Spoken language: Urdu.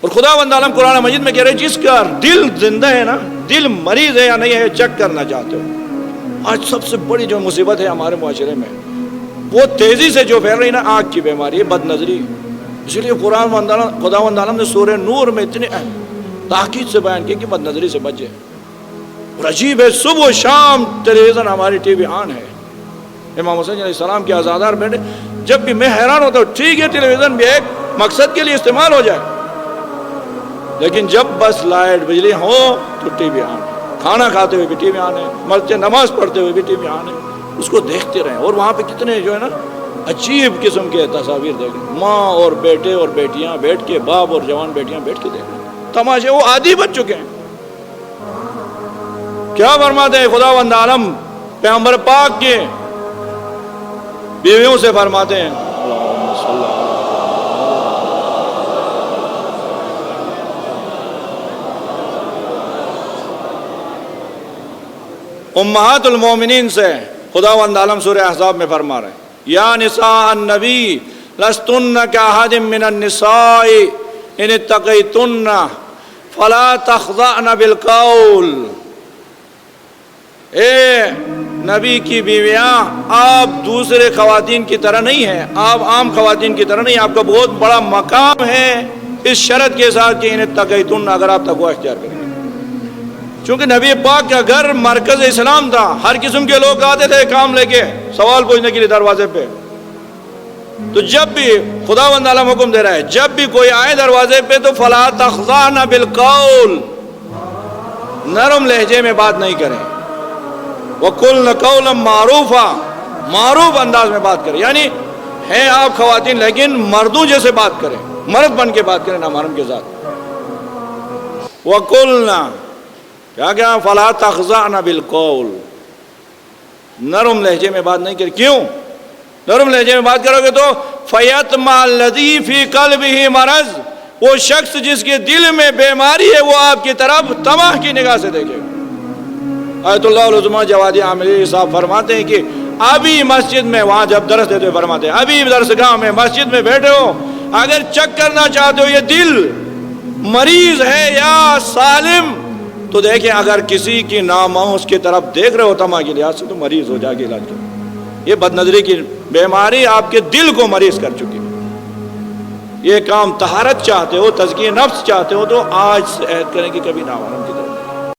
اور خداوند عالم قرآن مجید میں کہہ رہے جس کا دل زندہ ہے نا، دل مریض ہے یا نہیں ہے، چیک کرنا چاہتے ہو۔ آج سب سے بڑی جو مصیبت ہے ہمارے معاشرے میں، وہ تیزی سے جو پھیل رہی نا، آنکھ کی بیماری ہے، بد نظری۔ اسی لیے خداوند عالم نے سورہ نور میں اتنے تاکید سے بیان کی کہ بد نظری سے بچے۔ اور عجیب ہے، صبح و شام ٹیلی ویژن ہماری ٹی وی آن ہے۔ امام حسین علیہ السلام کے عزادار بیٹے، جب بھی میں حیران ہوتا ہوں، ٹھیک ہے ٹیلی ویژن بھی ایک مقصد کے لیے استعمال ہو جائے، لیکن جب بس لائٹ بجلی ہو تو ٹی وی آن ہے، کھانا کھاتے ہوئے بھی ٹی وی آن ہے، مسجد نماز پڑھتے ہوئے بھی ٹی وی آن ہے، اس کو دیکھتے رہیں۔ اور وہاں پہ کتنے جو ہے نا عجیب قسم کے تصاویر دیکھ رہے ہیں، ماں اور بیٹے اور بیٹیاں بیٹھ کے، باپ اور جوان بیٹیاں بیٹھ کے دیکھ رہے ہیں تماشے، وہ عادی بن چکے ہیں۔ کیا فرماتے ہیں خداوند عالم پیغمبر پاک کے بیویوں سے فرماتے ہیں، امہات المومنین سے خداوند عالم سورہ احزاب میں فرما رہے ہیں، یا نساء النبی لستن کاحد من النساء ان اتقیتن فلا تخضعن بالقول۔ اے نبی کی بیویاں، آپ دوسرے خواتین کی طرح نہیں ہیں، آپ عام خواتین کی طرح نہیں، آپ کا بہت بڑا مقام ہے، اس شرط کے ساتھ کہ ان اتقیتن، اگر آپ تقوی اختیار کریں گے۔ چونکہ نبی پاک کا گھر مرکز اسلام تھا، ہر قسم کے لوگ آتے تھے کام لے کے، سوال پوچھنے کے لیے دروازے پہ۔ تو جب بھی خداوند عالم حکم دے رہا ہے، جب بھی کوئی آئے دروازے پہ تو فلا تخضعن بالقول، نرم لہجے میں بات نہیں کریں، وَقُلْنَ قَوْلًا مَعْرُوفًا، معروف انداز میں بات کریں، یعنی ہیں آپ خواتین لیکن مردوں جیسے بات کریں، مرد بن کے بات کریں نامحرم کے ساتھ۔ وَقُلْنَا، کیا فَلَا تَخْضَعْنَ بِالْقَوْلِ، نرم لہجے میں بات نہیں کریں۔ کیوں نرم لہجے میں بات کرو گے تو فَيَطْمَعَ الَّذِي فِي قَلْبِهِ مَرَضٌ، وہ شخص جس کے دل میں بیماری ہے وہ آپ کی طرف طمع کی نگاہ سے دیکھے گا۔ آیت اللہ العظمیٰ جوادی عامری صاحب فرماتے ہیں کہ ابھی مسجد میں، وہاں جب درس دیتے ہوئے فرماتے ہیں، ابھی درسگاہ میں مسجد میں بیٹھے ہو، اگر چیک کرنا چاہتے ہو یہ دل مریض ہے یا سالم، تو دیکھیں اگر کسی کی ناموس کی طرف دیکھ رہے ہو طمع کے لحاظ سے تو مریض ہو، جا کے علاج کرو۔ یہ بد نظری کی بیماری آپ کے دل کو مریض کر چکی ہے۔ یہ کام طہارت چاہتے ہو، تزکیہ نفس چاہتے ہو تو آج سے عہد کریں کہ کبھی نامحرم کی طرف